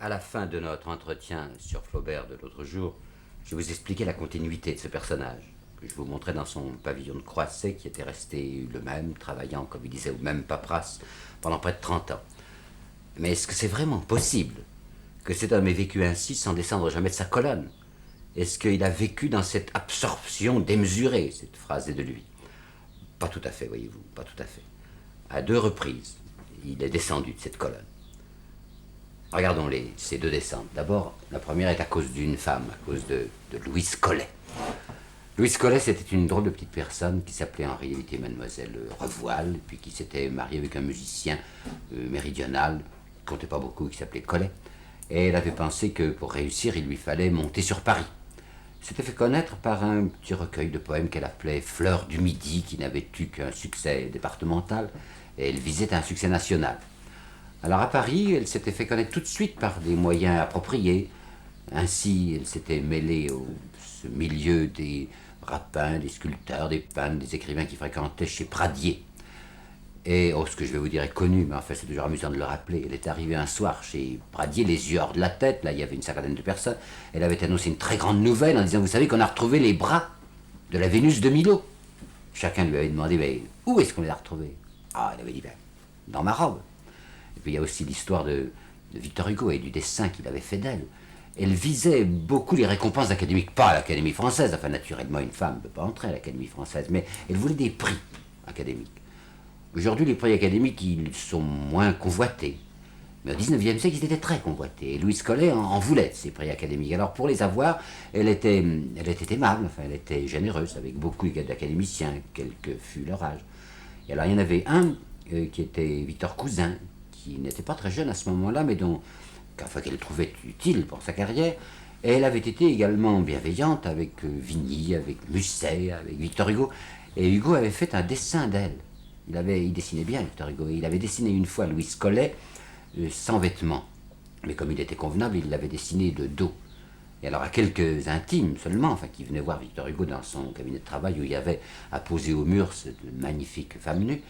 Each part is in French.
À la fin de notre entretien sur Flaubert de l'autre jour, je vous expliquais la continuité de ce personnage, que je vous montrais dans son pavillon de Croisset, qui était resté le même, travaillant, comme il disait, au même paperasse, pendant près de 30 ans. Mais est-ce que c'est vraiment possible que cet homme ait vécu ainsi sans descendre jamais de sa colonne? Est-ce qu'il a vécu dans cette absorption démesurée? Cette phrase est de lui. Pas tout à fait, voyez-vous, pas tout à fait. À 2 reprises, il est descendu de cette colonne. Regardons ces 2 descentes. D'abord, la première est à cause d'une femme, à cause de Louise Collet. Louise Collet, c'était une drôle de petite personne qui s'appelait en réalité Mademoiselle Revoile, puis qui s'était mariée avec un musicien méridional, qui comptait pas beaucoup, qui s'appelait Collet. Et elle avait pensé que pour réussir, il lui fallait monter sur Paris. S'était fait connaître par un petit recueil de poèmes qu'elle appelait Fleurs du Midi, qui n'avait eu qu'un succès départemental, et elle visait un succès national. Alors à Paris, elle s'était fait connaître tout de suite par des moyens appropriés. Ainsi, elle s'était mêlée au ce milieu des rapins, des sculpteurs, des peintres, des écrivains qui fréquentaient chez Pradier. Et, ce que je vais vous dire est connu, mais enfin c'est toujours amusant de le rappeler. Elle est arrivée un soir chez Pradier, les yeux hors de la tête, là il y avait une cinquantaine de personnes. Elle avait annoncé une très grande nouvelle en disant, vous savez qu'on a retrouvé les bras de la Vénus de Milo. Chacun lui avait demandé, mais où est-ce qu'on les a retrouvés? Ah, elle avait dit, ben, dans ma robe. Et puis il y a aussi l'histoire de Victor Hugo et du dessin qu'il avait fait d'elle. Elle visait beaucoup les récompenses académiques, pas à l'Académie française, enfin naturellement une femme ne peut pas entrer à l'Académie française, mais elle voulait des prix académiques. Aujourd'hui, les prix académiques, ils sont moins convoités. Mais au XIXe siècle, ils étaient très convoités. Et Louise Collet en voulait, ces prix académiques. Alors, pour les avoir, elle était aimable, enfin, elle était généreuse, avec beaucoup d'académiciens, quel que fût leur âge. Et alors, il y en avait un qui était Victor Cousin, qui n'était pas très jeune à ce moment-là, mais qu'elle trouvait utile pour sa carrière. Et elle avait été également bienveillante avec Vigny, avec Musset, avec Victor Hugo. Et Hugo avait fait un dessin d'elle. Il dessinait bien, Victor Hugo. Il avait dessiné une fois Louise Collet sans vêtements. Mais comme il était convenable, il l'avait dessiné de dos. Et alors à quelques intimes seulement, enfin qui venaient voir Victor Hugo dans son cabinet de travail où il y avait à poser au mur cette magnifique femme nue,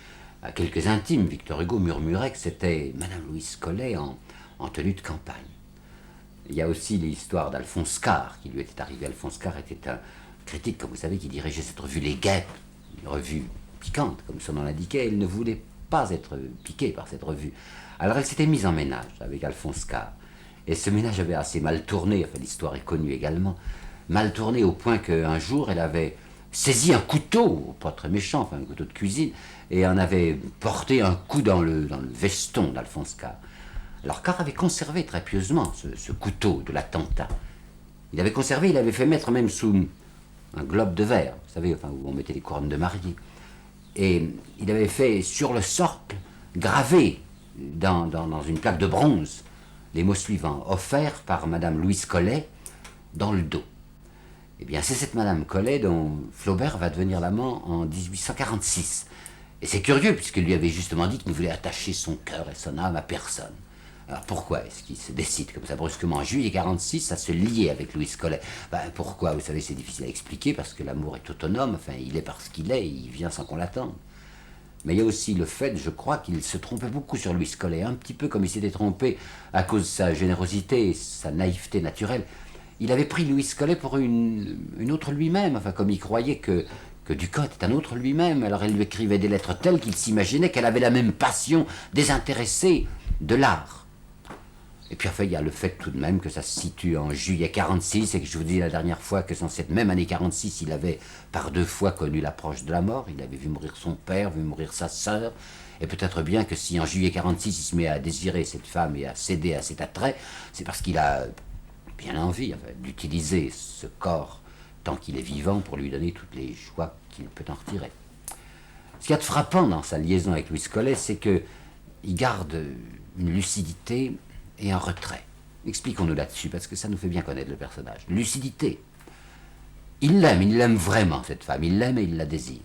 à quelques intimes, Victor Hugo murmurait que c'était Madame Louise Collet en tenue de campagne. Il y a aussi l'histoire d'Alphonse Karr qui lui était arrivé. Alphonse Karr était un critique, comme vous savez, qui dirigeait cette revue Les Guêpes, une revue piquante, comme son nom l'indiquait. Elle ne voulait pas être piquée par cette revue. Alors elle s'était mise en ménage avec Alphonse Karr. Et ce ménage avait assez mal tourné, enfin l'histoire est connue également, mal tourné au point qu'un jour elle avait saisi un couteau, pas très méchant, enfin un couteau de cuisine, et en avait porté un coup dans le veston d'Alphonse Karr. Alors Karr avait conservé très pieusement ce couteau de l'attentat. Il avait conservé, il avait fait mettre même sous un globe de verre, vous savez, enfin, où on mettait les couronnes de mariée. Et il avait fait sur le socle, gravé dans une plaque de bronze, les mots suivants, offerts par Madame Louise Collet dans le dos. Eh bien, c'est cette Madame Collet dont Flaubert va devenir l'amant en 1846. Et c'est curieux, puisqu'il lui avait justement dit qu'il ne voulait attacher son cœur et son âme à personne. Alors pourquoi est-ce qu'il se décide comme ça brusquement en juillet 46 à se lier avec Louise Collet? Pourquoi? Vous savez, c'est difficile à expliquer, parce que l'amour est autonome, enfin, il est parce qu'il est, il vient sans qu'on l'attende. Mais il y a aussi le fait, je crois, qu'il se trompait beaucoup sur Louise Collet, un petit peu comme il s'était trompé à cause de sa générosité et sa naïveté naturelle. Il avait pris Louise Collet pour une autre lui-même, enfin, comme il croyait que Ducote est un autre lui-même. Alors elle lui écrivait des lettres telles qu'il s'imaginait qu'elle avait la même passion désintéressée de l'art. Et puis enfin, il y a le fait tout de même que ça se situe en juillet 46 et que je vous dis la dernière fois que dans cette même année 46, il avait par 2 fois connu l'approche de la mort. Il avait vu mourir son père, vu mourir sa sœur. Et peut-être bien que si en juillet 46, il se met à désirer cette femme et à céder à cet attrait, c'est parce qu'il a bien envie d'utiliser ce corps tant qu'il est vivant pour lui donner toutes les joies qu'il peut en retirer. Ce qu'il y a de frappant dans sa liaison avec Louise Collet, c'est qu'il garde une lucidité et un retrait. Expliquons-nous là-dessus, parce que ça nous fait bien connaître le personnage. Lucidité. Il l'aime vraiment, cette femme. Il l'aime et il la désire.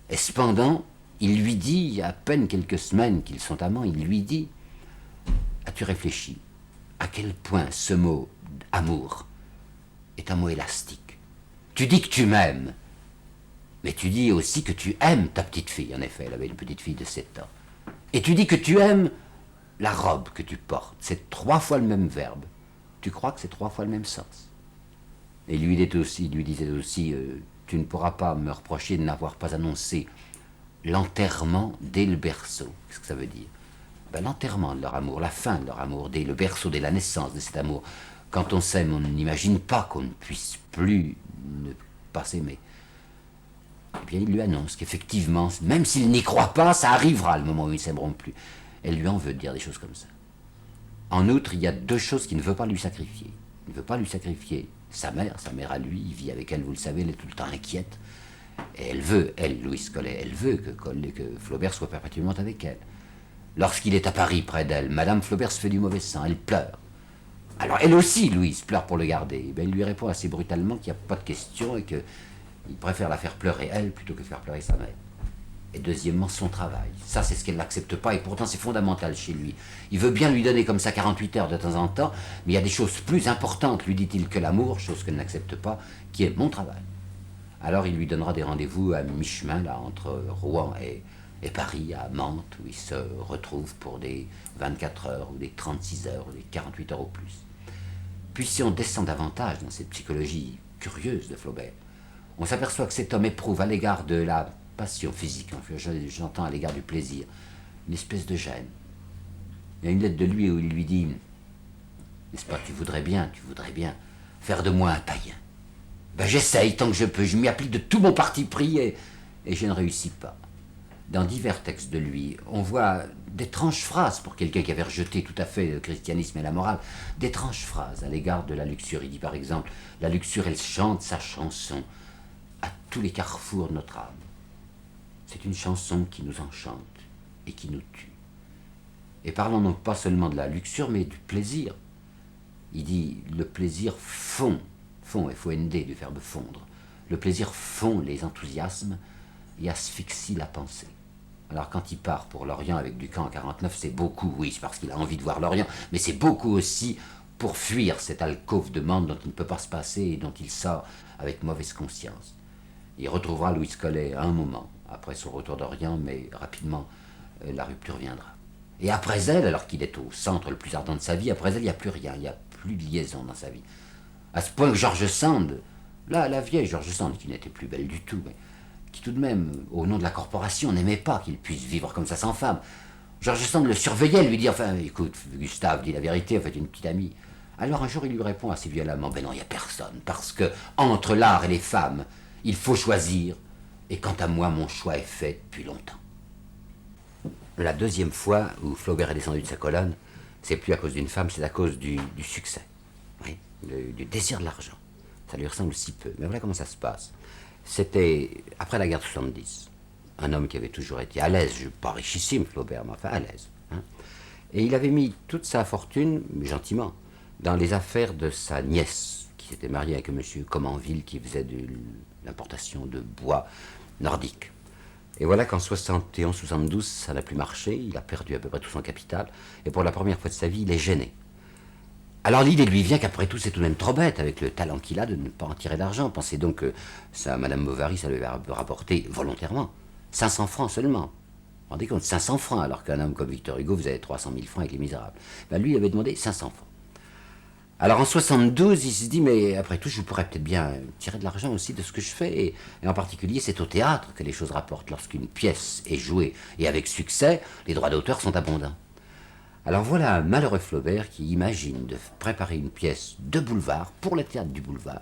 Et cependant, il lui dit, il y a à peine quelques semaines qu'ils sont amants, il lui dit, as-tu réfléchi à quel point ce mot amour est un mot élastique? Tu dis que tu m'aimes, mais tu dis aussi que tu aimes ta petite fille. En effet, elle avait une petite fille de 7 ans. Et tu dis que tu aimes la robe que tu portes, c'est 3 fois le même verbe. Tu crois que c'est 3 fois le même sens. Et lui disait aussi, tu ne pourras pas me reprocher de n'avoir pas annoncé l'enterrement dès le berceau. Qu'est-ce que ça veut dire? Ben, l'enterrement de leur amour, la fin de leur amour, dès le berceau, dès la naissance de cet amour. Quand on s'aime, on n'imagine pas qu'on ne puisse plus ne pas s'aimer. Eh bien, il lui annonce qu'effectivement, même s'il n'y croit pas, ça arrivera le moment où ils ne s'aimeront plus. Elle lui en veut de dire des choses comme ça. En outre, il y a 2 choses qu'il ne veut pas lui sacrifier. Il ne veut pas lui sacrifier sa mère à lui, il vit avec elle, vous le savez, elle est tout le temps inquiète. Et elle, Louise Collet, elle veut que Flaubert soit perpétuellement avec elle. Lorsqu'il est à Paris près d'elle, Madame Flaubert se fait du mauvais sang, elle pleure. Alors elle aussi, Louise, pleure pour le garder. Ben, il lui répond assez brutalement qu'il n'y a pas de question et qu'il préfère la faire pleurer elle plutôt que faire pleurer sa mère. Et deuxièmement, son travail. Ça, c'est ce qu'elle n'accepte pas, et pourtant c'est fondamental chez lui. Il veut bien lui donner comme ça 48 heures de temps en temps, mais il y a des choses plus importantes, lui dit-il, que l'amour, chose qu'elle n'accepte pas, qui est mon travail. Alors il lui donnera des rendez-vous à mi-chemin, là, entre Rouen et Paris, à Mantes, où ils se retrouvent pour des 24 heures, ou des 36 heures, ou des 48 heures au plus. Puis si on descend davantage dans cette psychologie curieuse de Flaubert, on s'aperçoit que cet homme éprouve à l'égard de la passion physique, j'entends à l'égard du plaisir, une espèce de gêne. Il y a une lettre de lui où il lui dit, n'est-ce pas, tu voudrais bien faire de moi un païen. Ben j'essaye tant que je peux, je m'y applique de tout mon parti pris et je ne réussis pas. Dans divers textes de lui, on voit d'étranges phrases pour quelqu'un qui avait rejeté tout à fait le christianisme et la morale, d'étranges phrases à l'égard de la luxure. Il dit par exemple, la luxure, elle chante sa chanson à tous les carrefours de notre âme. C'est une chanson qui nous enchante et qui nous tue. Et parlons donc pas seulement de la luxure, mais du plaisir. Il dit, le plaisir fond, F-O-N-D, du verbe fondre. Le plaisir fond les enthousiasmes et asphyxie la pensée. Alors quand il part pour l'Orient avec Ducamp en 49, c'est beaucoup, oui, c'est parce qu'il a envie de voir l'Orient, mais c'est beaucoup aussi pour fuir cette alcôve de Mantes dont il ne peut pas se passer et dont il sort avec mauvaise conscience. Il retrouvera Louise Collet à un moment, après son retour d'Orient, mais rapidement, la rupture viendra. Et après elle, alors qu'il est au centre le plus ardent de sa vie, après elle, il n'y a plus rien, il n'y a plus de liaison dans sa vie. À ce point que George Sand, là, la vieille George Sand, qui n'était plus belle du tout, mais qui tout de même, au nom de la corporation, n'aimait pas qu'il puisse vivre comme ça sans femme. George Sand le surveillait, lui dit, enfin, écoute, Gustave, dis la vérité, en fait, une petite amie. Alors un jour, il lui répond assez violemment, ben non, il n'y a personne, parce que entre l'art et les femmes, il faut choisir, et quant à moi, mon choix est fait depuis longtemps. La deuxième fois où Flaubert est descendu de sa colonne, c'est plus à cause d'une femme, c'est à cause du succès, oui, du désir de l'argent. Ça lui ressemble si peu, mais voilà comment ça se passe. C'était après la guerre de 70, un homme qui avait toujours été à l'aise, pas richissime Flaubert, mais enfin à l'aise. Hein. Et il avait mis toute sa fortune, gentiment, dans les affaires de sa nièce, qui s'était mariée avec M. Comenville, qui faisait de l'importation de bois nordique. Et voilà qu'en 71-72, ça n'a plus marché, il a perdu à peu près tout son capital, et pour la première fois de sa vie, il est gêné. Alors l'idée lui vient qu'après tout, c'est tout de même trop bête, avec le talent qu'il a, de ne pas en tirer d'argent. Pensez donc que ça, Madame Bovary, ça lui avait rapporté volontairement 500 francs seulement. Vous vous rendez compte, 500 francs, alors qu'un homme comme Victor Hugo, vous avez 300 000 francs avec Les Misérables. Ben, lui, il avait demandé 500 francs. Alors en 72, il se dit, mais après tout, je pourrais peut-être bien tirer de l'argent aussi de ce que je fais. Et en particulier, c'est au théâtre que les choses rapportent. Lorsqu'une pièce est jouée, et avec succès, les droits d'auteur sont abondants. Alors voilà un malheureux Flaubert qui imagine de préparer une pièce de boulevard, pour le théâtre du boulevard,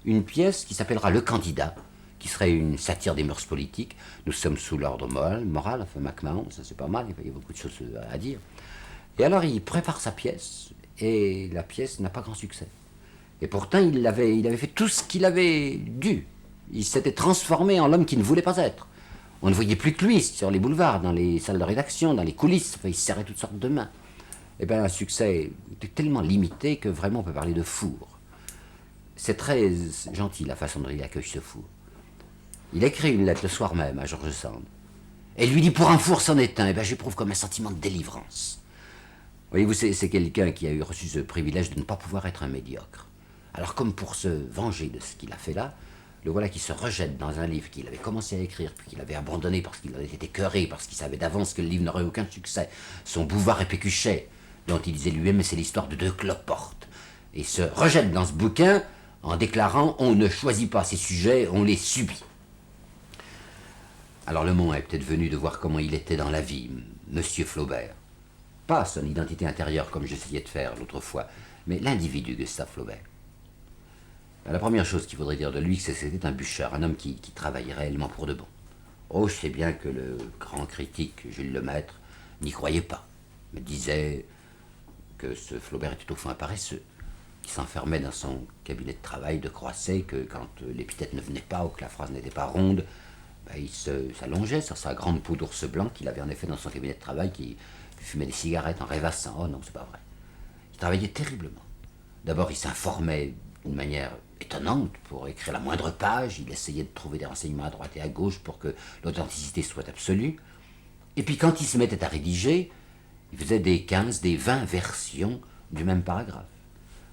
une pièce qui s'appellera Le Candidat, qui serait une satire des mœurs politiques. Nous sommes sous l'ordre moral, enfin MacMahon, ça c'est pas mal, il y a beaucoup de choses à dire. Et alors il prépare sa pièce, et la pièce n'a pas grand succès. Et pourtant il avait fait tout ce qu'il avait dû. Il s'était transformé en l'homme qu'il ne voulait pas être. On ne voyait plus que lui sur les boulevards, dans les salles de rédaction, dans les coulisses, enfin, il serrait toutes sortes de mains. Eh bien, un succès était tellement limité que vraiment on peut parler de four. C'est très gentil la façon dont il accueille ce four. Il écrit une lettre le soir même à George Sand. Et lui dit, pour un four c'en est un, eh bien, j'éprouve comme un sentiment de délivrance. Voyez-vous, c'est quelqu'un qui a reçu ce privilège de ne pas pouvoir être un médiocre. Alors comme pour se venger de ce qu'il a fait là, Le voilà qui se rejette dans un livre qu'il avait commencé à écrire, puis qu'il avait abandonné parce qu'il avait été écœuré, parce qu'il savait d'avance que le livre n'aurait aucun succès. Son Bouvard et Pécuchet, dont il disait lui-même, c'est l'histoire de deux cloportes. Et se rejette dans ce bouquin en déclarant « On ne choisit pas ses sujets, on les subit ». Alors le moment est peut-être venu de voir comment il était dans la vie, Monsieur Flaubert. Pas son identité intérieure comme j'essayais de faire l'autre fois, mais l'individu Gustave Flaubert. La première chose qu'il faudrait dire de lui, c'est que c'était un bûcheur, un homme qui travaillait réellement pour de bon. Oh, je sais bien que le grand critique Jules Lemaître n'y croyait pas, me disait que ce Flaubert était au fond un paresseux, qui s'enfermait dans son cabinet de travail de Croisset, que quand l'épithète ne venait pas ou que la phrase n'était pas ronde, il s'allongeait sur sa grande peau d'ours blanc qu'il avait en effet dans son cabinet de travail, qui fumait des cigarettes en rêvassant. Oh non, c'est pas vrai. Il travaillait terriblement. D'abord, il s'informait d'une manière étonnante pour écrire la moindre page. Il essayait de trouver des renseignements à droite et à gauche pour que l'authenticité soit absolue. Et puis quand il se mettait à rédiger, il faisait des 15, des 20 versions du même paragraphe.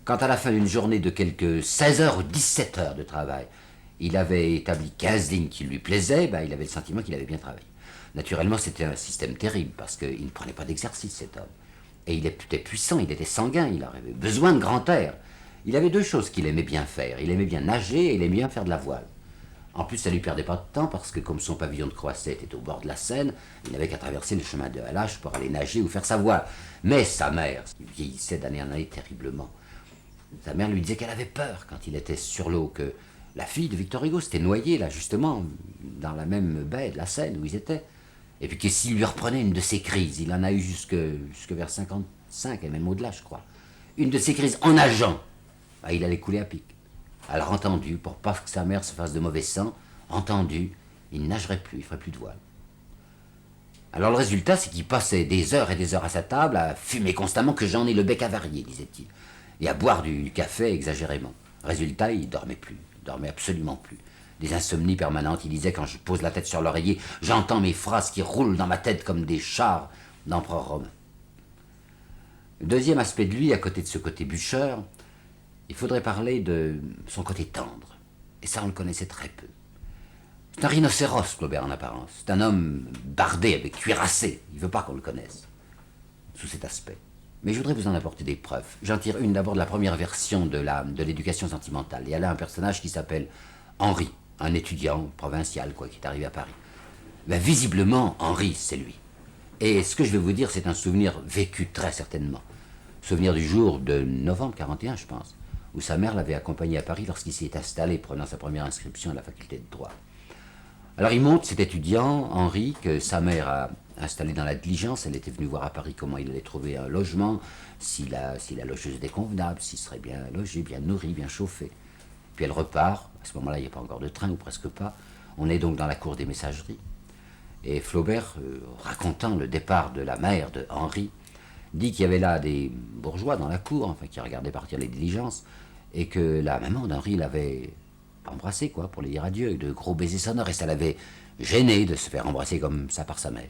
Quand à la fin d'une journée de quelques 16 heures ou 17 heures de travail, il avait établi 15 lignes qui lui plaisaient, il avait le sentiment qu'il avait bien travaillé. Naturellement, c'était un système terrible, parce qu'il ne prenait pas d'exercice, cet homme. Et il était puissant, il était sanguin, il avait besoin de grand air. Il avait deux choses qu'il aimait bien faire. Il aimait bien nager et il aimait bien faire de la voile. En plus, ça ne lui perdait pas de temps, parce que comme son pavillon de Croisset était au bord de la Seine, il n'avait qu'à traverser le chemin de Halage pour aller nager ou faire sa voile. Mais sa mère, qui vieillissait d'année en année terriblement, sa mère lui disait qu'elle avait peur quand il était sur l'eau, que la fille de Victor Hugo s'était noyée, là, justement, dans la même baie de la Seine où ils étaient. Et puis que s'il lui reprenait une de ces crises, il en a eu jusque vers 55, et même au-delà, je crois, une de ces crises en nageant, il allait couler à pic. Alors entendu, pour pas que sa mère se fasse de mauvais sang, entendu, il ne nagerait plus, il ne ferait plus de voile. Alors le résultat, c'est qu'il passait des heures et des heures à sa table, à fumer constamment, que j'en ai le bec avarié, disait-il, et à boire du café exagérément. Résultat, il dormait plus, il dormait absolument plus. Des insomnies permanentes, il disait, quand je pose la tête sur l'oreiller, j'entends mes phrases qui roulent dans ma tête comme des chars d'empereur romain. Le deuxième aspect de lui, à côté de ce côté bûcheur, il faudrait parler de son côté tendre. Et ça, on le connaissait très peu. C'est un rhinocéros, Flaubert, en apparence. C'est un homme bardé, avec cuirassé. Il ne veut pas qu'on le connaisse, sous cet aspect. Mais je voudrais vous en apporter des preuves. J'en tire une d'abord de la première version de l'éducation sentimentale. Il y a là un personnage qui s'appelle Henri, un étudiant provincial, qui est arrivé à Paris. Visiblement, Henri, c'est lui. Et ce que je vais vous dire, c'est un souvenir vécu très certainement. Souvenir du jour de novembre 41, je pense, où sa mère l'avait accompagné à Paris lorsqu'il s'y est installé, prenant sa première inscription à la faculté de droit. Alors il montre cet étudiant, Henri, que sa mère a installé dans la diligence. Elle était venue voir à Paris comment il allait trouver un logement, si la logeuse était convenable, s'il serait bien logé, bien nourri, bien chauffé. Puis elle repart. À ce moment-là, il n'y a pas encore de train, ou presque pas. On est donc dans la cour des messageries. Et Flaubert, racontant le départ de la mère de Henri, dit qu'il y avait là des bourgeois dans la cour, qui regardaient partir les diligences, et que la maman d'Henri l'avait embrassé, pour lui dire adieu, avec de gros baisers sonores, et ça l'avait gêné de se faire embrasser comme ça par sa mère.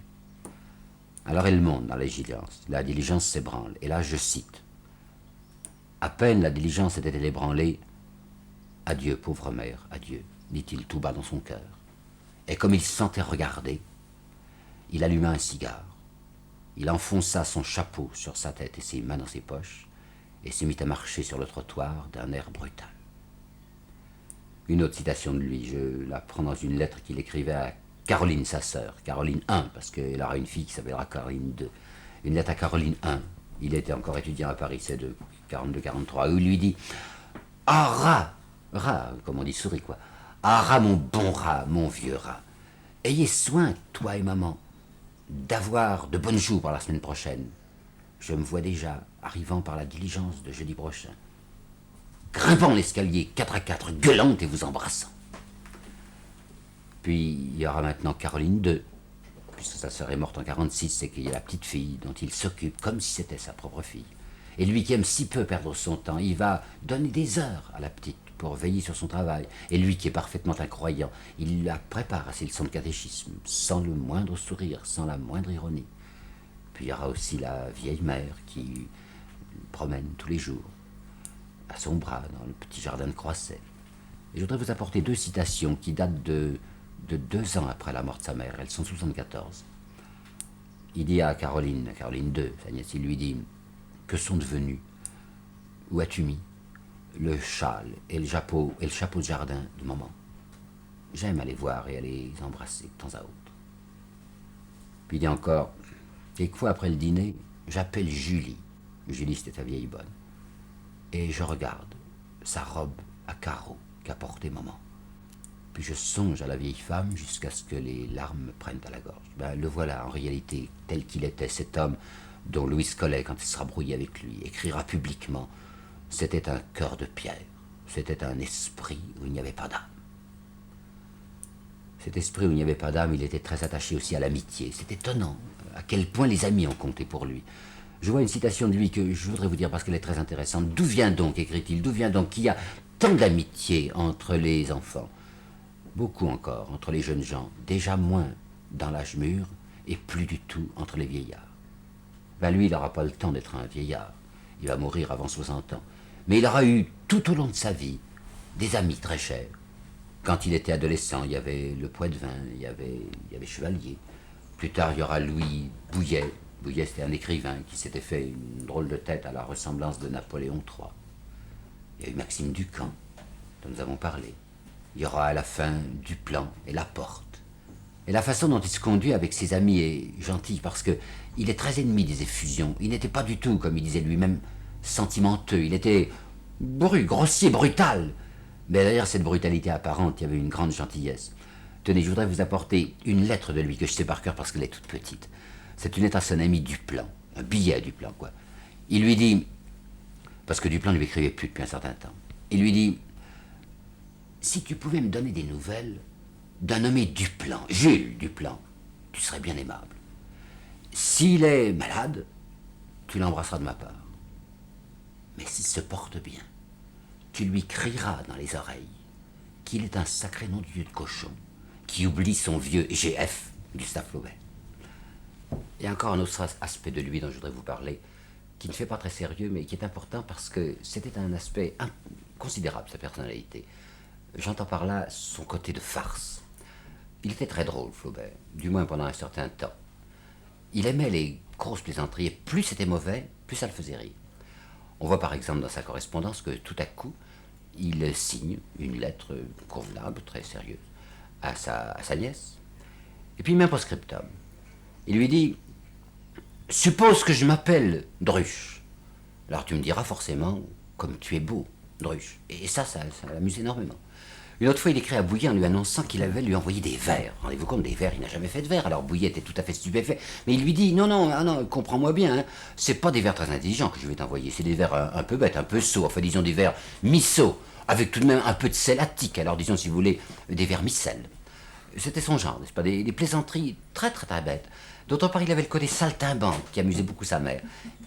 Alors elle monte dans la diligence s'ébranle, et là je cite. À peine la diligence était-elle ébranlée, « Adieu, pauvre mère, adieu », dit-il tout bas dans son cœur. Et comme il se sentait regardé, il alluma un cigare. Il enfonça son chapeau sur sa tête et ses mains dans ses poches, et se mit à marcher sur le trottoir d'un air brutal. Une autre citation de lui, je la prends dans une lettre qu'il écrivait à Caroline, sa sœur, Caroline I, parce qu'elle aura une fille qui s'appellera Caroline II. Une lettre à Caroline I. Il était encore étudiant à Paris, c'est de 42-43, où il lui dit « Ah, rat, comme on dit souris, Ah, rat, mon bon rat, mon vieux rat, ayez soin, toi et maman, d'avoir de bonnes jours pour la semaine prochaine. Je me vois déjà arrivant par la diligence de jeudi prochain, grimpant l'escalier 4 à 4, gueulant et vous embrassant. » Puis il y aura maintenant Caroline II, puisque sa sœur est morte en 46, c'est qu'il y a la petite fille dont il s'occupe comme si c'était sa propre fille. Et lui qui aime si peu perdre son temps, il va donner des heures à la petite pour veiller sur son travail. Et lui qui est parfaitement incroyant, il la prépare à ses leçons de catéchisme, sans le moindre sourire, sans la moindre ironie. Puis il y aura aussi la vieille mère qui le promène tous les jours, à son bras, dans le petit jardin de Croisset. Et je voudrais vous apporter 2 citations qui datent de 2 ans après la mort de sa mère. Elles sont 74. Il dit à Caroline II, sa nièce, il lui dit « Que sont devenus? Où as-tu mis le châle et le chapeau de jardin de maman? J'aime aller voir et aller les embrasser de temps à autre. » Puis il dit encore « Quelquefois après le dîner, j'appelle Julie. » Julie, c'était ta vieille bonne. Et je regarde sa robe à carreaux qu'a portée maman. Puis je songe à la vieille femme jusqu'à ce que les larmes me prennent à la gorge. Ben, le voilà, en réalité, tel qu'il était, cet homme dont Louis Collet, quand il sera brouillé avec lui, écrira publiquement « C'était un cœur de pierre, c'était un esprit où il n'y avait pas d'âme. » Cet esprit où il n'y avait pas d'âme, il était très attaché aussi à l'amitié. C'est étonnant à quel point les amis ont compté pour lui. Je vois une citation de lui que je voudrais vous dire parce qu'elle est très intéressante. « D'où vient donc, écrit-il, d'où vient donc qu'il y a tant d'amitié entre les enfants ? Beaucoup encore entre les jeunes gens, déjà moins dans l'âge mûr et plus du tout entre les vieillards. » Ben lui, il n'aura pas le temps d'être un vieillard. Il va mourir avant 60 ans. Mais il aura eu tout au long de sa vie des amis très chers. Quand il était adolescent, il y avait le Poitevin, il y avait Chevalier. Plus tard, il y aura Louis Bouillet. Bouillet, c'était un écrivain qui s'était fait une drôle de tête à la ressemblance de Napoléon III. Il y a eu Maxime Ducamp, dont nous avons parlé. Il y aura à la fin Duplan et Laporte. Et la façon dont il se conduit avec ses amis est gentille parce qu'il est très ennemi des effusions. Il n'était pas du tout, comme il disait lui-même, sentimenteux. Il était grossier, brutal. Mais derrière cette brutalité apparente, il y avait une grande gentillesse. Tenez, je voudrais vous apporter une lettre de lui que je sais par cœur parce qu'elle est toute petite. C'est une lettre à son ami Duplan, un billet à Duplan, quoi. Il lui dit, parce que Duplan ne lui écrivait plus depuis un certain temps, il lui dit « Si tu pouvais me donner des nouvelles d'un nommé Duplan, Jules Duplan, tu serais bien aimable. S'il est malade, tu l'embrasseras de ma part. Mais s'il se porte bien, tu lui crieras dans les oreilles qu'il est un sacré nom de Dieu de cochon, qui oublie son vieux GF, Gustave Flaubert. » Il y a encore un autre aspect de lui dont je voudrais vous parler, qui ne fait pas très sérieux, mais qui est important parce que c'était un aspect considérable, sa personnalité. J'entends par là son côté de farce. Il était très drôle, Flaubert, du moins pendant un certain temps. Il aimait les grosses plaisanteries, et plus c'était mauvais, plus ça le faisait rire. On voit par exemple dans sa correspondance que tout à coup, il signe une lettre convenable, très sérieuse, à sa nièce, et puis même post-scriptum. Il lui dit « Suppose que je m'appelle Druche. Alors tu me diras forcément, comme tu es beau, Druche. » Et ça l'amuse énormément. Une autre fois, il écrit à Bouillet en lui annonçant qu'il avait lui envoyé des vers. Rendez-vous compte, des vers, il n'a jamais fait de vers. Alors Bouillet était tout à fait stupéfait. Mais il lui dit, non, comprends-moi bien, hein, c'est pas des vers très intelligents que je vais t'envoyer, c'est des vers un peu bêtes, un peu sots, enfin disons des vers mi-sots, avec tout de même un peu de sel attique. Alors disons, si vous voulez, des vers mi-sel. C'était son genre, n'est-ce pas, des plaisanteries très très très bêtes. D'autre part, il avait le côté saltimbanque qui amusait beaucoup sa mère.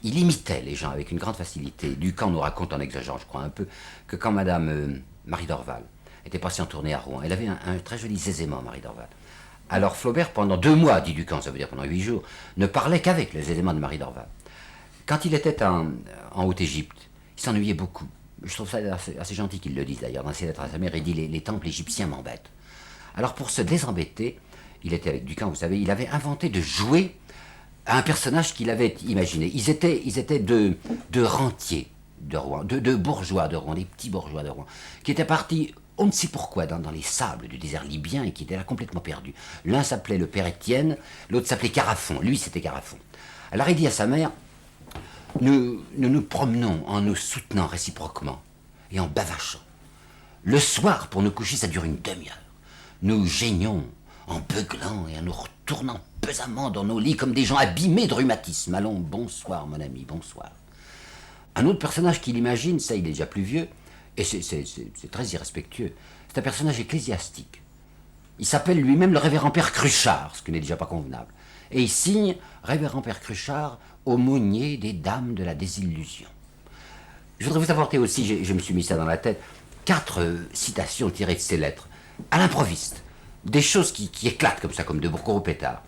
Il imitait les gens avec une grande facilité. Ducamp nous raconte, en exagérant je crois un peu, que quand Madame Marie Dorval était passée en tournée à Rouen, elle avait un très joli zézément, Marie Dorval. Alors Flaubert, pendant 2 mois, dit Ducamp, ça veut dire pendant 8 jours, ne parlait qu'avec le zézément de Marie Dorval. Quand il était en Haute-Égypte, il s'ennuyait beaucoup. Je trouve ça assez gentil qu'il le dise d'ailleurs. Dans ses lettres à sa mère, il dit les temples égyptiens m'embêtent. Alors pour se désembêter, il était avec Ducamp, vous savez, il avait inventé de jouer à un personnage qu'il avait imaginé. Ils étaient deux rentiers de Rouen, deux bourgeois de Rouen, des petits bourgeois de Rouen, qui étaient partis, on ne sait pourquoi, dans les sables du désert libyen et qui étaient là complètement perdus. L'un s'appelait le père Étienne, l'autre s'appelait Carafon. Lui, c'était Carafon. Alors il dit à sa mère, nous promenons en nous soutenant réciproquement et en bavachant. Le soir, pour nous coucher, ça dure une demi-heure. Nous geignons en beuglant et en nous retournant pesamment dans nos lits comme des gens abîmés de rhumatisme. Allons, bonsoir mon ami, bonsoir. Un autre personnage qu'il imagine, ça il est déjà plus vieux, et c'est très irrespectueux, c'est un personnage ecclésiastique. Il s'appelle lui-même le révérend père Cruchard, ce qui n'est déjà pas convenable. Et il signe révérend père Cruchard, aumônier des dames de la désillusion. Je voudrais vous apporter aussi, je me suis mis ça dans la tête, 4 citations tirées de ces lettres, à l'improviste. Des choses qui éclatent comme ça, comme de Bourgogne au pétard.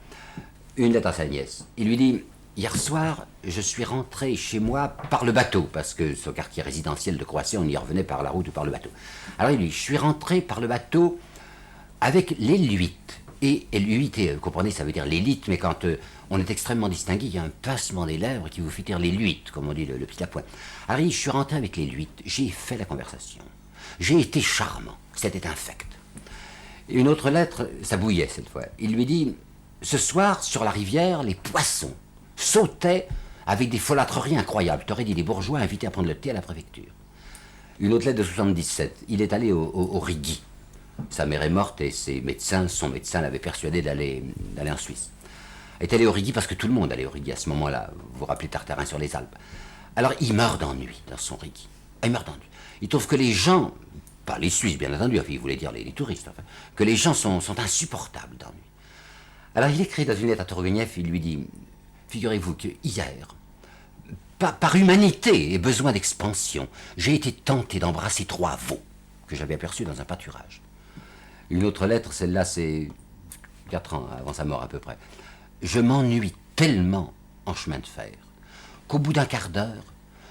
Une lettre à sa nièce. Il lui dit Hier soir, je suis rentré chez moi par le bateau, parce que ce quartier résidentiel de Croatie, on y revenait par la route ou par le bateau. Alors il dit, je suis rentré par le bateau avec l'élite. Et l'huité, vous comprenez, ça veut dire l'élite, mais quand on est extrêmement distingué, il y a un pincement des lèvres qui vous fait dire l'éluite, comme on dit le petit lapoin. Alors il dit, je suis rentré avec l'élite, j'ai fait la conversation. J'ai été charmant, c'était infect. Une autre lettre, ça bouillait cette fois. Il lui dit, ce soir, sur la rivière, les poissons sautaient avec des folâtreries incroyables. T'aurais dit les bourgeois invités à prendre le thé à la préfecture. Une autre lettre de 77. Il est allé au Rigi. Sa mère est morte et son médecin l'avait persuadé d'aller en Suisse. Il est allé au Rigi parce que tout le monde allait au Rigi à ce moment-là. Vous vous rappelez Tartarin sur les Alpes. Alors il meurt d'ennui dans son Rigi. Il meurt d'ennui. Il trouve que les gens, pas les Suisses bien entendu, enfin, il voulait dire les touristes, enfin, que les gens sont insupportables d'ennui. Alors il écrit dans une lettre à Turgenev, il lui dit, figurez-vous que hier, par humanité et besoin d'expansion, j'ai été tenté d'embrasser 3 veaux que j'avais aperçus dans un pâturage. Une autre lettre, celle-là, c'est 4 ans avant sa mort à peu près. Je m'ennuie tellement en chemin de fer qu'au bout d'un quart d'heure,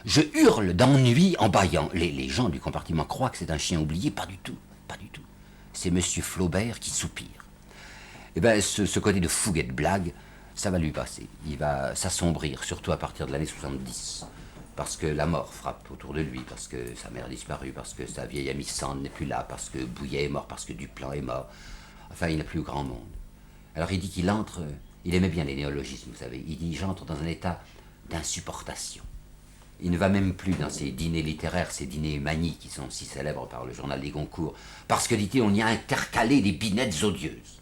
je hurle d'ennui en bâillant. Les gens du compartiment croient que c'est un chien oublié. Pas du tout, pas du tout. C'est Monsieur Flaubert qui soupire. Eh bien, ce côté de fougue et de blague, ça va lui passer. Il va s'assombrir, surtout à partir de l'année 70. Parce que la mort frappe autour de lui, parce que sa mère a disparu, parce que sa vieille amie Sand n'est plus là, parce que Bouillet est mort, parce que Duplan est mort. Enfin, il n'a plus grand monde. Alors il dit qu'il entre, il aimait bien les néologismes, vous savez. Il dit, j'entre dans un état d'insupportation. Il ne va même plus dans ces dîners littéraires, ces dîners manies qui sont si célèbres par le journal des Goncourt, parce que, dit-il, on y a intercalé des binettes odieuses.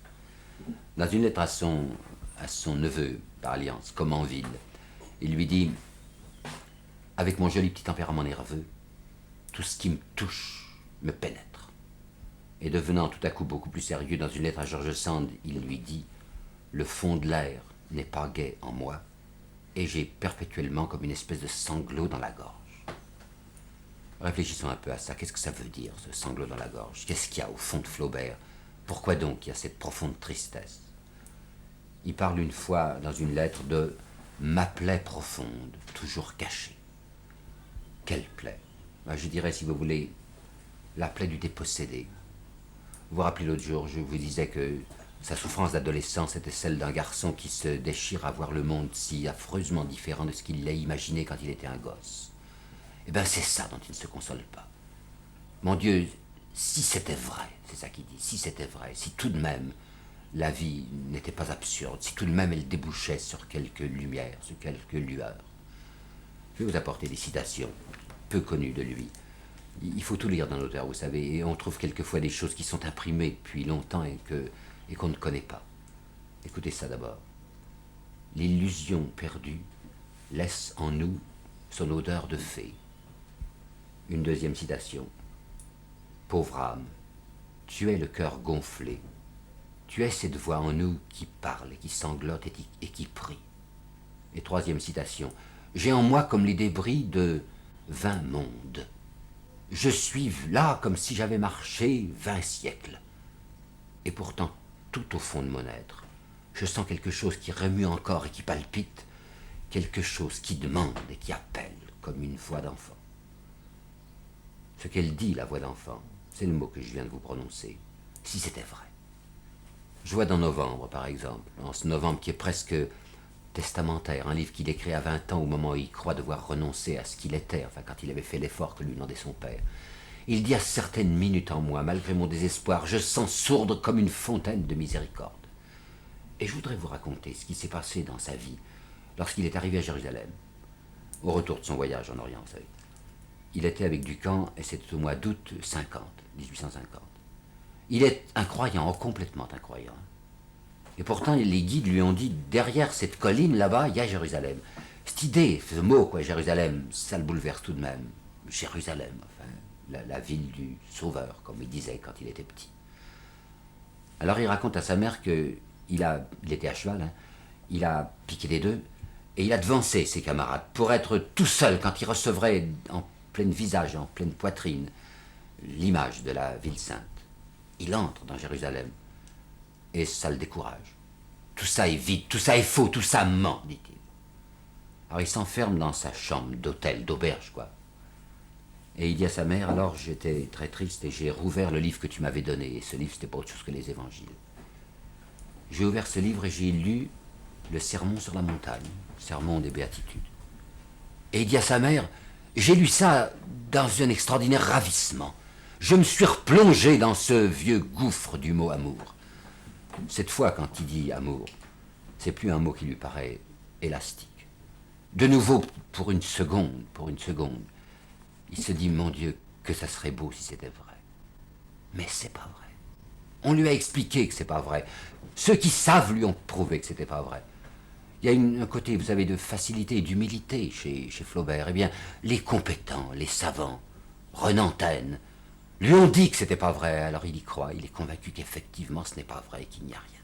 Dans une lettre à son neveu, par alliance, Comenville, il lui dit, avec mon joli petit tempérament nerveux, tout ce qui me touche me pénètre. Et devenant tout à coup beaucoup plus sérieux dans une lettre à George Sand, il lui dit, le fond de l'air n'est pas gai en moi, et j'ai perpétuellement comme une espèce de sanglot dans la gorge. Réfléchissons un peu à ça. Qu'est-ce que ça veut dire, ce sanglot dans la gorge? Qu'est-ce qu'il y a au fond de Flaubert? Pourquoi donc il y a cette profonde tristesse? Il parle une fois dans une lettre de « ma plaie profonde, toujours cachée ». Quelle plaie? Je dirais, si vous voulez, la plaie du dépossédé. Vous vous rappelez l'autre jour, je vous disais que sa souffrance d'adolescence était celle d'un garçon qui se déchire à voir le monde si affreusement différent de ce qu'il l'a imaginé quand il était un gosse. Eh bien, c'est ça dont il ne se console pas. Mon Dieu, si c'était vrai, c'est ça qu'il dit, si c'était vrai, si tout de même la vie n'était pas absurde, si tout de même elle débouchait sur quelques lumières, sur quelques lueurs. Je vais vous apporter des citations peu connues de lui. Il faut tout lire d'un auteur, vous savez, et on trouve quelquefois des choses qui sont imprimées depuis longtemps et qu'on ne connaît pas. Écoutez ça d'abord. L'illusion perdue laisse en nous son odeur de fée. Une deuxième citation. Pauvre âme, tu es le cœur gonflé. Tu es cette voix en nous qui parle, et qui sanglote et qui prie. Et troisième citation. J'ai en moi comme les débris de 20 mondes. Je suis là comme si j'avais marché 20 siècles. Et pourtant, tout au fond de mon être, je sens quelque chose qui remue encore et qui palpite, quelque chose qui demande et qui appelle comme une voix d'enfant. Ce qu'elle dit, la voix d'enfant, c'est le mot que je viens de vous prononcer, si c'était vrai. Je vois dans Novembre, par exemple, en ce Novembre qui est presque testamentaire, un livre qu'il écrit à 20 ans au moment où il croit devoir renoncer à ce qu'il était, enfin quand il avait fait l'effort que lui demandait son père. Il dit à certaines minutes en moi, malgré mon désespoir, je sens sourdre comme une fontaine de miséricorde. Et je voudrais vous raconter ce qui s'est passé dans sa vie lorsqu'il est arrivé à Jérusalem, au retour de son voyage en Orient, vous savez. Il était avec Ducamp et c'était au mois d'août 1850. Il est incroyant, complètement incroyant. Et pourtant, les guides lui ont dit, derrière cette colline, là-bas, il y a Jérusalem. Cette idée, ce mot, quoi, Jérusalem, ça le bouleverse tout de même. Jérusalem, enfin, la ville du Sauveur, comme il disait quand il était petit. Alors il raconte à sa mère qu'il était à cheval, hein, il a piqué des deux, et il a devancé ses camarades pour être tout seul quand il recevrait en plein visage, en pleine poitrine, l'image de la ville sainte. Il entre dans Jérusalem, et ça le décourage. Tout ça est vide, tout ça est faux, tout ça ment, dit-il. Alors il s'enferme dans sa chambre d'hôtel, d'auberge, quoi. Et il dit à sa mère, alors j'étais très triste et j'ai rouvert le livre que tu m'avais donné. Et ce livre, c'était pas autre chose que les évangiles. J'ai ouvert ce livre et j'ai lu le Sermon sur la montagne, Sermon des béatitudes. Et il dit à sa mère, j'ai lu ça dans un extraordinaire ravissement. Je me suis replongé dans ce vieux gouffre du mot amour. Cette fois, quand il dit amour, c'est plus un mot qui lui paraît élastique. De nouveau, pour une seconde, il se dit, mon Dieu, que ça serait beau si c'était vrai. Mais c'est pas vrai. On lui a expliqué que c'est pas vrai. Ceux qui savent lui ont prouvé que c'était pas vrai. Il y a un côté, vous savez, de facilité et d'humilité chez Flaubert. Eh bien, les compétents, les savants, Renan Taine, lui ont dit que c'était pas vrai, alors il y croit, il est convaincu qu'effectivement ce n'est pas vrai, qu'il n'y a rien.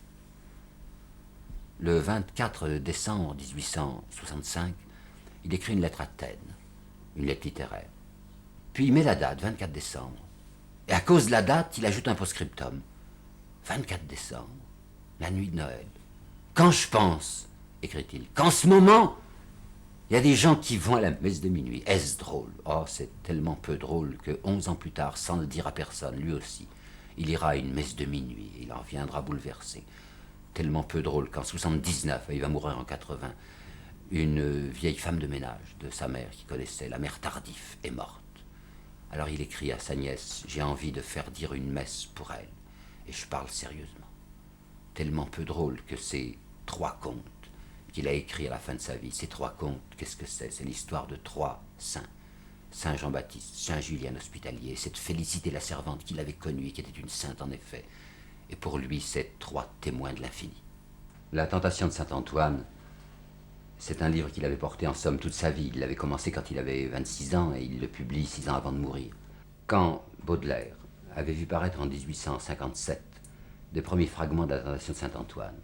Le 24 décembre 1865, il écrit une lettre à Taine, une lettre littéraire. Puis il met la date, 24 décembre. Et à cause de la date, il ajoute un post-scriptum. 24 décembre, la nuit de Noël. Quand je pense, écrit-il, qu'en ce moment, il y a des gens qui vont à la messe de minuit. Est-ce drôle? Oh, c'est tellement peu drôle que 11 ans plus tard, sans le dire à personne, lui aussi, il ira à une messe de minuit et il en reviendra bouleversé. Tellement peu drôle qu'en 79, il va mourir en 80, une vieille femme de ménage de sa mère qui connaissait, la mère Tardif, est morte. Alors il écrit à sa nièce, j'ai envie de faire dire une messe pour elle. Et je parle sérieusement. Tellement peu drôle que ces 3 contes qu'il a écrits à la fin de sa vie, ces 3 contes, qu'est-ce que c'est? C'est l'histoire de 3 saints. Saint Jean-Baptiste, Saint Julien Hospitalier, cette Félicité la servante qu'il avait connue et qui était une sainte en effet. Et pour lui, c'est 3 témoins de l'infini. La tentation de Saint-Antoine, c'est un livre qu'il avait porté en somme toute sa vie. Il l'avait commencé quand il avait 26 ans et il le publie 6 ans avant de mourir. Quand Baudelaire avait vu paraître en 1857 des premiers fragments de la tentation de Saint-Antoine,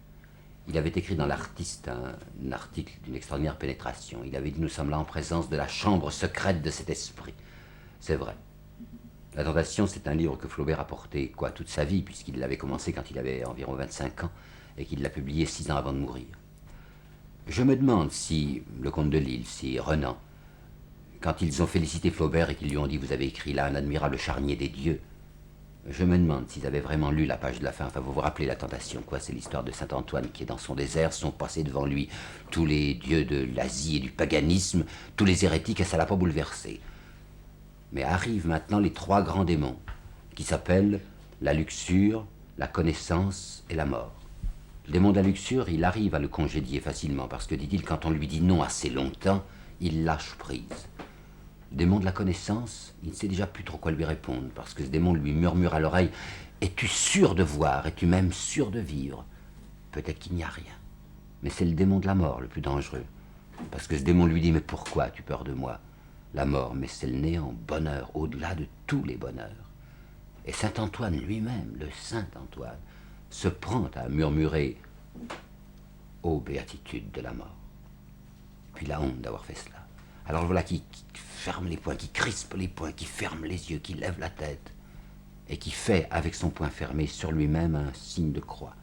il avait écrit dans l'Artiste un article d'une extraordinaire pénétration. Il avait dit, nous sommes là en présence de la chambre secrète de cet esprit. C'est vrai. La tentation, c'est un livre que Flaubert a porté toute sa vie, puisqu'il l'avait commencé quand il avait environ 25 ans, et qu'il l'a publié 6 ans avant de mourir. Je me demande si le comte de Lille, si Renan, quand ils ont félicité Flaubert et qu'ils lui ont dit, vous avez écrit là un admirable charnier des dieux, je me demande s'ils avaient vraiment lu la page de la fin. Enfin, vous vous rappelez la tentation, c'est l'histoire de Saint-Antoine qui est dans son désert, sont passés devant lui tous les dieux de l'Asie et du paganisme, tous les hérétiques, et ça l'a pas bouleversé. Mais arrivent maintenant les 3 grands démons, qui s'appellent la luxure, la connaissance et la mort. Le démon de la luxure, il arrive à le congédier facilement, parce que, dit-il, quand on lui dit non assez longtemps, il lâche prise. Le démon de la connaissance, il ne sait déjà plus trop quoi lui répondre, parce que ce démon lui murmure à l'oreille, es-tu sûr de voir, es-tu même sûr de vivre? Peut-être qu'il n'y a rien. Mais c'est le démon de la mort le plus dangereux, parce que ce démon lui dit, mais pourquoi as-tu peur de moi? La mort, mais c'est le néant, bonheur, au-delà de tous les bonheurs. Et saint Antoine lui-même, le saint Antoine, se prend à murmurer aux béatitudes de la mort. Puis la honte d'avoir fait cela. Alors voilà qui ferme les poings, qui crispe les poings, qui ferme les yeux, qui lève la tête, et qui fait, avec son poing fermé, sur lui-même un signe de croix.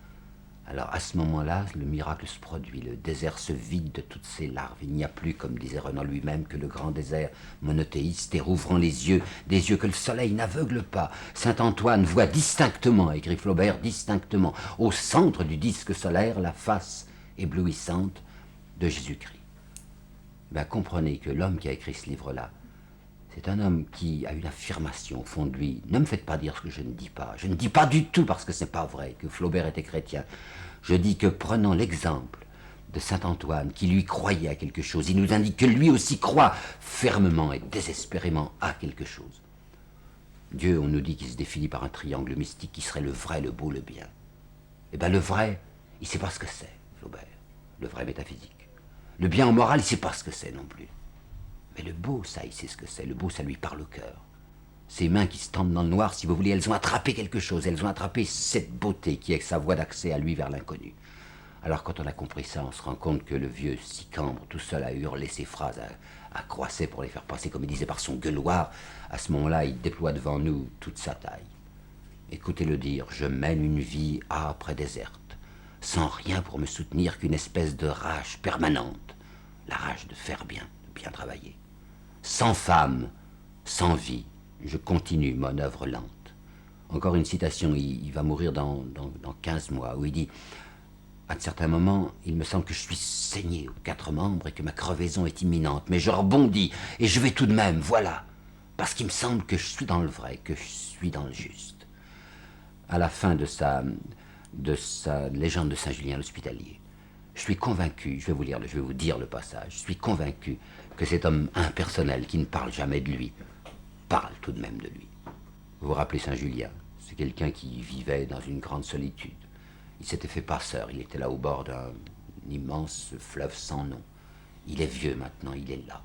Alors à ce moment-là, le miracle se produit, le désert se vide de toutes ses larves. Il n'y a plus, comme disait Renan lui-même, que le grand désert monothéiste, et rouvrant les yeux, des yeux que le soleil n'aveugle pas, saint Antoine voit distinctement, écrit Flaubert, distinctement, au centre du disque solaire, la face éblouissante de Jésus-Christ. Comprenez que l'homme qui a écrit ce livre-là, c'est un homme qui a une affirmation au fond de lui. Ne me faites pas dire ce que je ne dis pas. Je ne dis pas du tout parce que ce n'est pas vrai que Flaubert était chrétien. Je dis que prenant l'exemple de saint Antoine, qui lui croyait à quelque chose, il nous indique que lui aussi croit fermement et désespérément à quelque chose. Dieu, on nous dit qu'il se définit par un triangle mystique qui serait le vrai, le beau, le bien. Eh bien le vrai, il ne sait pas ce que c'est, Flaubert, le vrai métaphysique. Le bien en morale, il ne sait pas ce que c'est non plus. Mais le beau, ça, il sait ce que c'est. Le beau, ça lui parle au cœur. Ses mains qui se tendent dans le noir, si vous voulez, elles ont attrapé quelque chose. Elles ont attrapé cette beauté qui est sa voie d'accès à lui vers l'inconnu. Alors quand on a compris ça, on se rend compte que le vieux Sicambre, tout seul à hurler ses phrases à Croisset pour les faire passer, comme il disait, par son gueuloir, à ce moment-là, il déploie devant nous toute sa taille. Écoutez-le dire, je mène une vie âpre et déserte, sans rien pour me soutenir qu'une espèce de rage permanente. la rage de faire bien, de bien travailler. Sans femme, sans vie, je continue mon œuvre lente. Encore une citation, il va mourir dans 15 mois, où il dit « À certains moments, il me semble que je suis saigné aux 4 membres et que ma crevaison est imminente, mais je rebondis et je vais tout de même, voilà, parce qu'il me semble que je suis dans le vrai, que je suis dans le juste. » À la fin de sa légende de Saint-Julien l'Hospitalier, je suis convaincu, je vais vous dire le passage, je suis convaincu que cet homme impersonnel qui ne parle jamais de lui, parle tout de même de lui. Vous vous rappelez Saint-Julien, c'est quelqu'un qui vivait dans une grande solitude. Il s'était fait passeur, il était là au bord d'un immense fleuve sans nom. Il est vieux maintenant, il est là.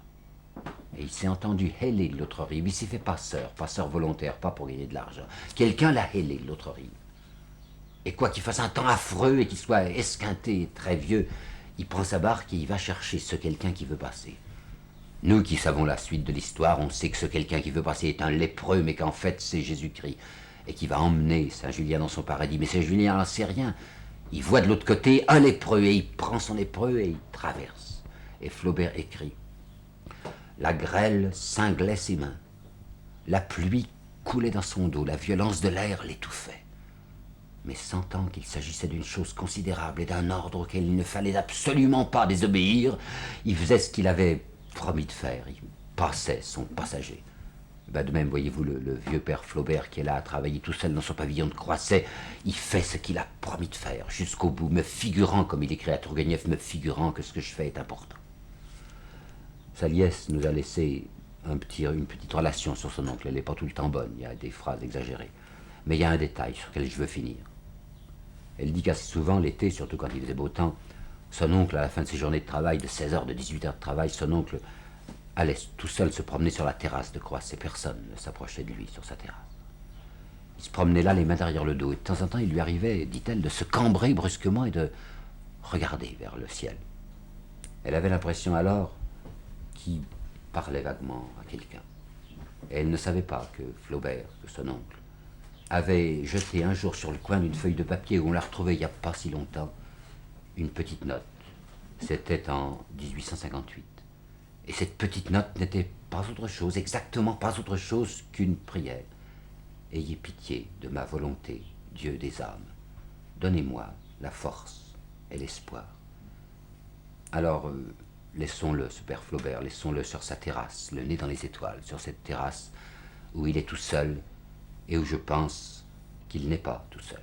Et il s'est entendu héler de l'autre rive, il s'est fait passeur volontaire, pas pour gagner de l'argent. Quelqu'un l'a hélé de l'autre rive. Et quoi qu'il fasse un temps affreux et qu'il soit esquinté, très vieux, il prend sa barque et il va chercher ce quelqu'un qui veut passer. Nous qui savons la suite de l'histoire, on sait que ce quelqu'un qui veut passer est un lépreux, mais qu'en fait c'est Jésus-Christ, et qui va emmener Saint-Julien dans son paradis. Mais Saint-Julien n'en sait rien. Il voit de l'autre côté un lépreux, et il prend son lépreux et il traverse. Et Flaubert écrit « La grêle cinglait ses mains, la pluie coulait dans son dos, la violence de l'air l'étouffait. Mais sentant qu'il s'agissait d'une chose considérable et d'un ordre auquel il ne fallait absolument pas désobéir, il faisait ce qu'il avait promis de faire, il passait son passager. » De même, voyez-vous, le vieux père Flaubert qui est là à travailler tout seul dans son pavillon de Croisset, il fait ce qu'il a promis de faire jusqu'au bout, me figurant, comme il écrit à Tourguenieff, me figurant que ce que je fais est important. Saliès nous a laissé une petite relation sur son oncle. Elle n'est pas tout le temps bonne, il y a des phrases exagérées. Mais il y a un détail sur lequel je veux finir. Elle dit qu'assez souvent, l'été, surtout quand il faisait beau temps, son oncle, à la fin de ses journées de travail, de 16 heures, de 18 heures de travail, son oncle allait tout seul se promener sur la terrasse de Croisset. Personne ne s'approchait de lui sur sa terrasse. Il se promenait là, les mains derrière le dos. Et de temps en temps, il lui arrivait, dit-elle, de se cambrer brusquement et de regarder vers le ciel. Elle avait l'impression alors qu'il parlait vaguement à quelqu'un. Et elle ne savait pas que Flaubert, que son oncle, avait jeté un jour sur le coin d'une feuille de papier où on l'a retrouvée il n'y a pas si longtemps, une petite note. C'était en 1858. Et cette petite note n'était pas autre chose, exactement pas autre chose qu'une prière. Ayez pitié de ma volonté, Dieu des âmes. Donnez-moi la force et l'espoir. Alors, laissons-le, ce père Flaubert, laissons-le sur sa terrasse, le nez dans les étoiles, sur cette terrasse où il est tout seul et où je pense qu'il n'est pas tout seul.